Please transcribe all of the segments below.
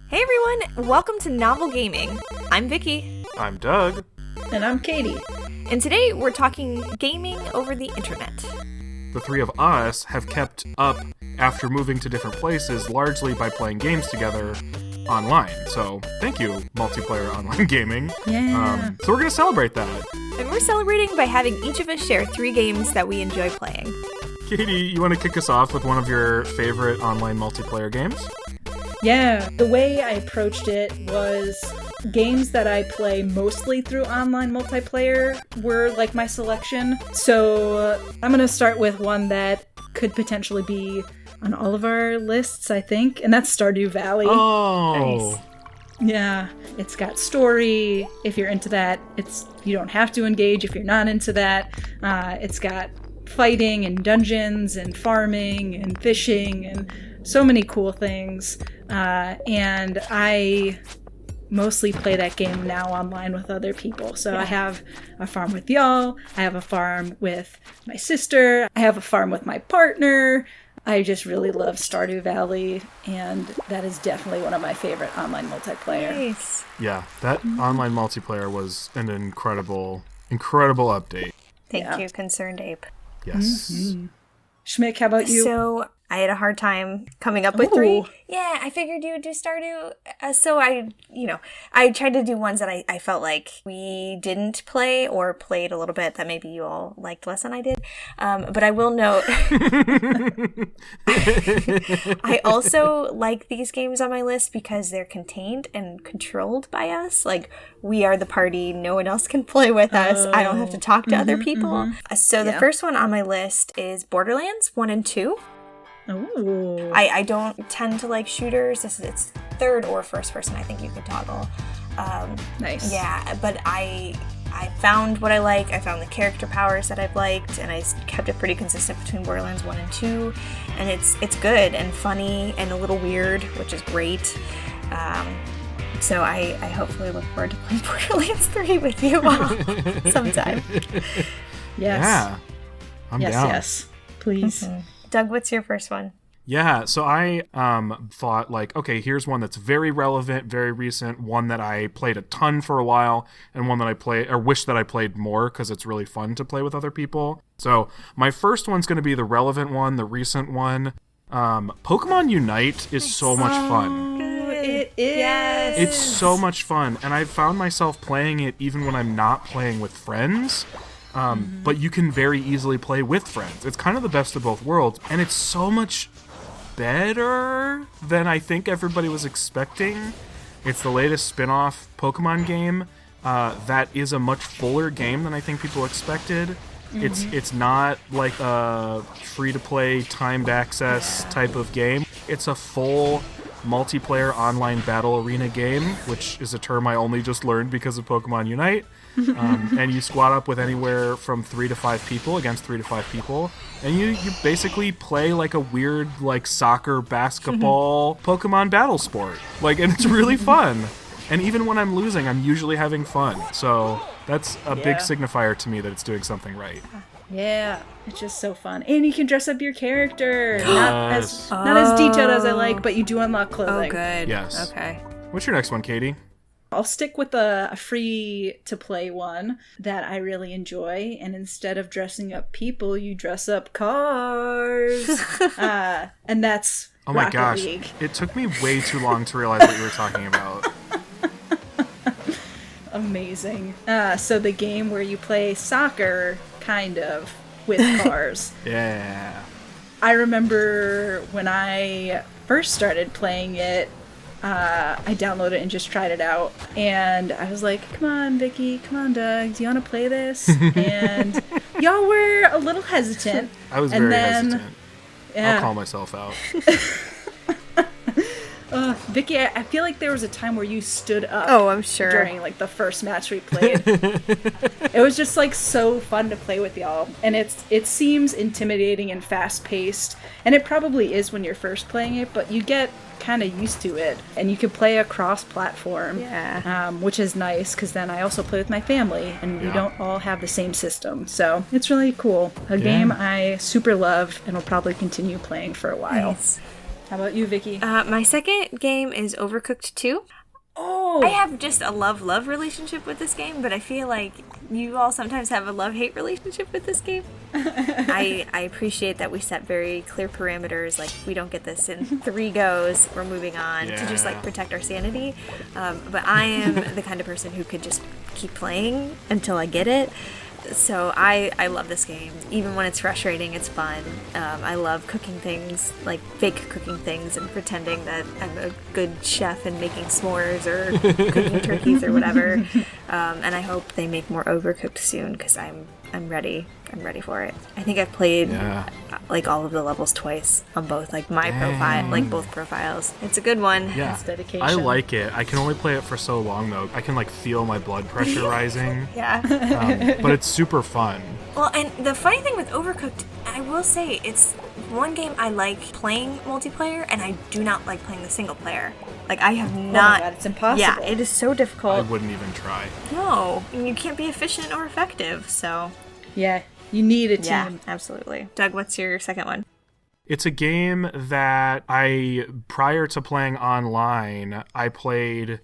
Hey everyone, welcome to Novel Gaming. I'm Vicki. I'm Doug. And I'm Katie. And today we're talking gaming over the internet. The three of us have kept up after moving to different places largely by playing games together online. So thank you, multiplayer online gaming. Yeah. So we're going to celebrate that. And we're celebrating by having each of us share 3 games that we enjoy playing. Katie, you want to kick us off with one of your favorite online multiplayer games? Yeah, the way I approached it was games that I play mostly through online multiplayer were like my selection. So I'm going to start with one that could potentially be on all of our lists, I think, and that's Stardew Valley. Oh, Nice. Yeah, it's got story. If you're into that, you don't have to engage if you're not into that. It's got fighting and dungeons and farming and fishing and so many cool things. And I mostly play that game now online with other people. So I have a farm with y'all. I have a farm with my sister. I have a farm with my partner. I just really love Stardew Valley, and that is definitely one of my favorite online multiplayer. Nice. yeah, that online multiplayer was an incredible update. Thank you, Concerned Ape. Yes. Mm-hmm. Schmick, how about you? So I had a hard time coming up with 3. Ooh. Yeah, I figured you would do Stardew. So I tried to do ones that I felt like we didn't play or played a little bit that maybe you all liked less than I did. But I will note, I also like these games on my list because they're contained and controlled by us. Like, we are the party. No one else can play with us. I don't have to talk to other people. So the first one on my list is Borderlands 1 and 2. Ooh. I don't tend to like shooters. It's third or first person. I think you can toggle. Nice. Yeah, but I found what I like. I found the character powers that I've liked, and I kept it pretty consistent between Borderlands 1 and 2. And it's good and funny and a little weird, which is great. So I hopefully look forward to playing Borderlands 3 with you all sometime. Yes. Yeah, I'm down. Yes. Please. Mm-hmm. Doug, what's your first one? Yeah, so I thought, like, okay, here's one that's very relevant, very recent, one that I played a ton for a while, and one that I wish that I played more because it's really fun to play with other people. So my first one's going to be the relevant one, the recent one. Pokemon Unite is so much fun. It is. Yes. It's so much fun, and I found myself playing it even when I'm not playing with friends. But you can very easily play with friends. It's kind of the best of both worlds, and it's so much better than I think everybody was expecting. It's the latest spin-off Pokemon game that is a much fuller game than I think people expected. It's not like a free-to-play timed access type of game. It's a full multiplayer online battle arena game, which is a term I only just learned because of Pokemon Unite. And you squad up with anywhere from 3 to 5 people against 3 to 5 people, and you basically play like a weird like soccer, basketball, Pokemon battle sport. Like, and it's really fun. And even when I'm losing, I'm usually having fun. So that's a big signifier to me that it's doing something right. Yeah, it's just so fun. And you can dress up your character. Yes. Not as detailed as I like, but you do unlock clothing. Oh, good. Yes. Okay. What's your next one, Katie? I'll stick with a free-to-play one that I really enjoy, and instead of dressing up people, you dress up cars. And that's Oh my Rocket gosh. League. It took me way too long to realize what you were talking about. Amazing. So the game where you play soccer, kind of, with cars. Yeah. I remember when I first started playing it, I downloaded it and just tried it out. And I was like, come on, Vicki, come on, Doug, do you want to play this? And y'all were a little hesitant. I was very hesitant. I'll call myself out. Vicki, I feel like there was a time where you stood up. Oh, I'm sure. During like the first match we played. It was just like so fun to play with y'all, and it seems intimidating and fast paced, and it probably is when you're first playing it, but you get kind of used to it, and you can play across platform. Yeah. Which is nice because then I also play with my family, and we don't all have the same system, so it's really cool. A game I super love and will probably continue playing for a while. Nice. How about you, Vicki? My second game is Overcooked 2. Oh! I have just a love-love relationship with this game, but I feel like you all sometimes have a love-hate relationship with this game. I appreciate that we set very clear parameters, like we don't get this in 3 goes, we're moving on, to just like protect our sanity. But I am the kind of person who could just keep playing until I get it. So I love this game. Even when it's frustrating, it's fun. I love cooking things, like fake cooking things, and pretending that I'm a good chef and making s'mores or cooking turkeys or whatever. And I hope they make more Overcooked soon, because I'm ready. I'm ready for it. I think I've played like all of the levels twice on both, like my profile, like both profiles. It's a good one. Yeah, It's dedication. I like it. I can only play it for so long though. I can like feel my blood pressure rising. Yeah. But it's super fun. Well, and the funny thing with Overcooked, I will say, it's one game I like playing multiplayer, and I do not like playing the single player. Like, I have not... Oh my God, it's impossible. Yeah, it is so I difficult. wouldn't even try. No, and you can't be efficient or effective, so... Yeah, you need a team. Yeah, absolutely. Doug, what's your second one? It's a game that prior to playing online, I played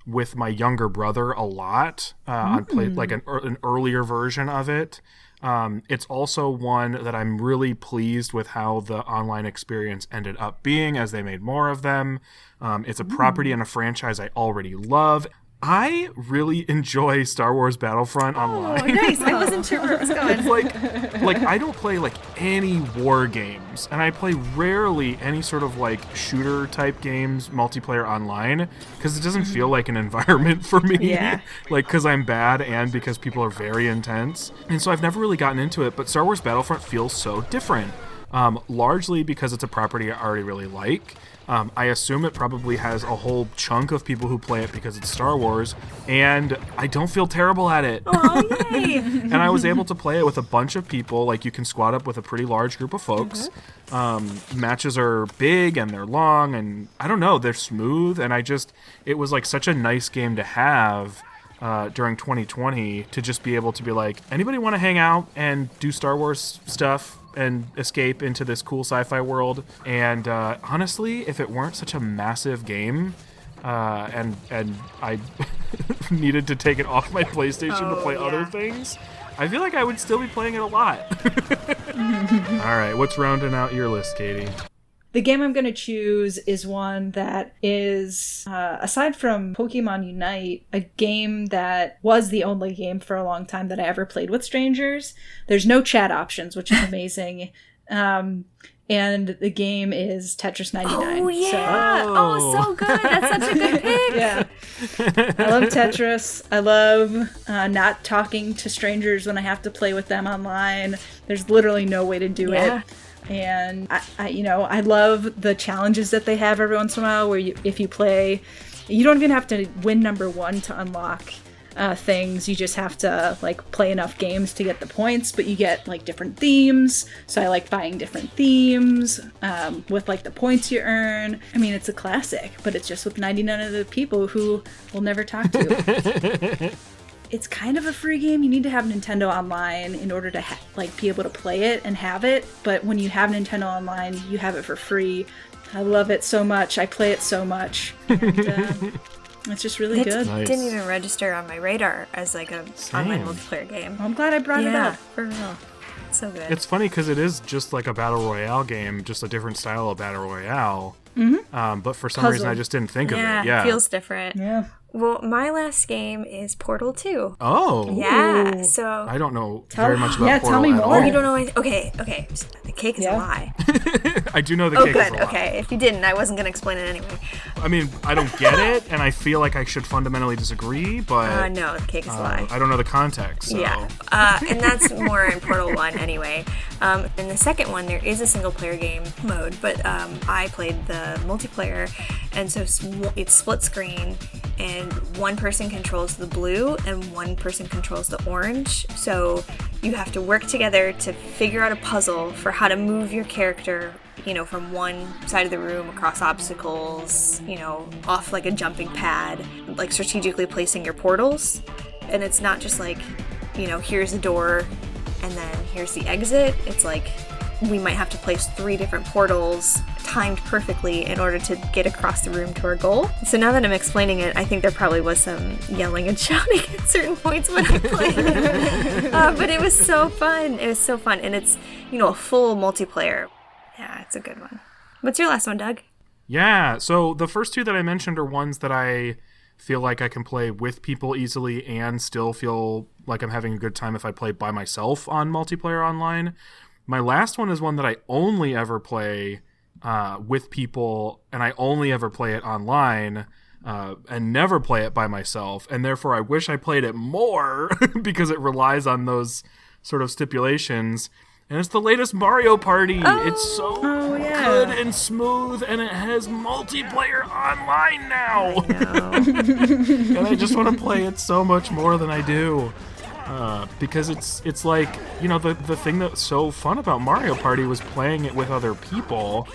with my younger brother a lot. I played like an earlier version of it. It's also one that I'm really pleased with how the online experience ended up being, as they made more of them. It's a property and a franchise I already love. I really enjoy Star Wars Battlefront online. Oh, nice. I wasn't sure where it was going. It's like I don't play like any war games, and I play rarely any sort of like shooter type games multiplayer online, because it doesn't feel like an environment for me. Yeah. Like, because I'm bad and because people are very intense, and so I've never really gotten into it. But Star Wars Battlefront feels so different, largely because it's a property I already really like. I assume it probably has a whole chunk of people who play it because it's Star Wars, and I don't feel terrible at it. Oh, yay! And I was able to play it with a bunch of people. Like, you can squad up with a pretty large group of folks. Matches are big and they're long, and I don't know, they're smooth, and it was like such a nice game to have during 2020, to just be able to be like, anybody want to hang out and do Star Wars stuff and escape into this cool sci-fi world? And honestly, if it weren't such a massive game, and I needed to take it off my PlayStation to play other things, I feel like I would still be playing it a lot. All right, what's rounding out your list, Katie? The game I'm going to choose is one that is, aside from Pokemon Unite, a game that was the only game for a long time that I ever played with strangers. There's no chat options, which is amazing. And the game is Tetris 99. Oh, yeah! So good! That's such a good pick! Yeah. I love Tetris. I love not talking to strangers when I have to play with them online. There's literally no way to do it. And I love the challenges that they have every once in a while, where if you play, you don't even have to win number 1 to unlock things. You just have to like play enough games to get the points, but you get like different themes. So I like buying different themes with like the points you earn. I mean, it's a classic, but it's just with 99 of the people who will never talk to. It's kind of a free game. You need to have Nintendo Online in order to be able to play it and have it. But when you have Nintendo Online, you have it for free. I love it so much. I play it so much. And, it's just really good. Nice. Didn't even register on my radar as like a online multiplayer game. I'm glad I brought it up. For real. So good. It's funny because it is just like a battle royale game, just a different style of battle royale. But for some reason, I just didn't think of it. Yeah, it feels different. Yeah. Well, my last game is Portal 2. Oh. Yeah, so... I don't know very much about Portal tell me at more. all. Oh, you don't know anything? Okay. The cake is a lie. I do know the Oh, cake is good. a lie. Okay. If you didn't, I wasn't going to explain it anyway. I mean, I don't get it, and I feel like I should fundamentally disagree, but... No, the cake is a lie. I don't know the context, so... Yeah. And that's more in Portal 1 anyway. In the second one, there is a single-player game mode, but I played the multiplayer, and so it's split screen, and one person controls the blue and one person controls the orange. So you have to work together to figure out a puzzle for how to move your character, from one side of the room across obstacles, off like a jumping pad, like strategically placing your portals. And it's not just like, here's the door and then here's the exit. It's like we might have to place 3 different portals timed perfectly in order to get across the room to our goal. So now that I'm explaining it, I think there probably was some yelling and shouting at certain points when I played. But it was so fun. It was so fun. And it's, a full multiplayer. Yeah, it's a good one. What's your last one, Doug? Yeah, so the first 2 that I mentioned are ones that I feel like I can play with people easily and still feel like I'm having a good time if I play by myself on multiplayer online. My last one is one that I only ever play with people, and I only ever play it online and never play it by myself, and therefore I wish I played it more because it relies on those sort of stipulations. And it's the latest Mario Party. It's so good and smooth, and it has multiplayer online now. I know. And I just want to play it so much more than I do. Because it's like, the thing that's so fun about Mario Party was playing it with other people.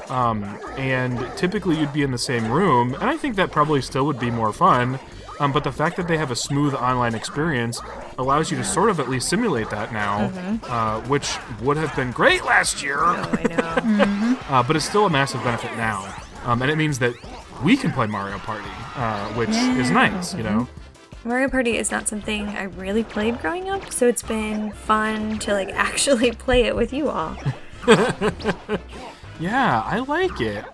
And typically you'd be in the same room, and I think that probably still would be more fun. But the fact that they have a smooth online experience allows you to sort of at least simulate that now, which would have been great last year. Oh, I know. But it's still a massive benefit now. And it means that we can play Mario Party, which is nice, Mario Party is not something I really played growing up, so it's been fun to actually play it with you all. Yeah, I like it.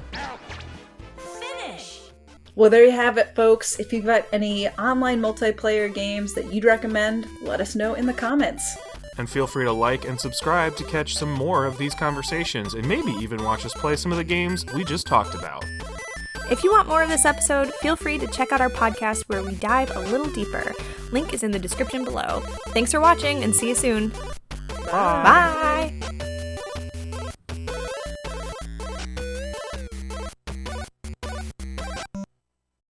Well, there you have it, folks. If you've got any online multiplayer games that you'd recommend, let us know in the comments. And feel free to like and subscribe to catch some more of these conversations, and maybe even watch us play some of the games we just talked about. If you want more of this episode, feel free to check out our podcast where we dive a little deeper. Link is in the description below. Thanks for watching, and see you soon. Bye. Bye.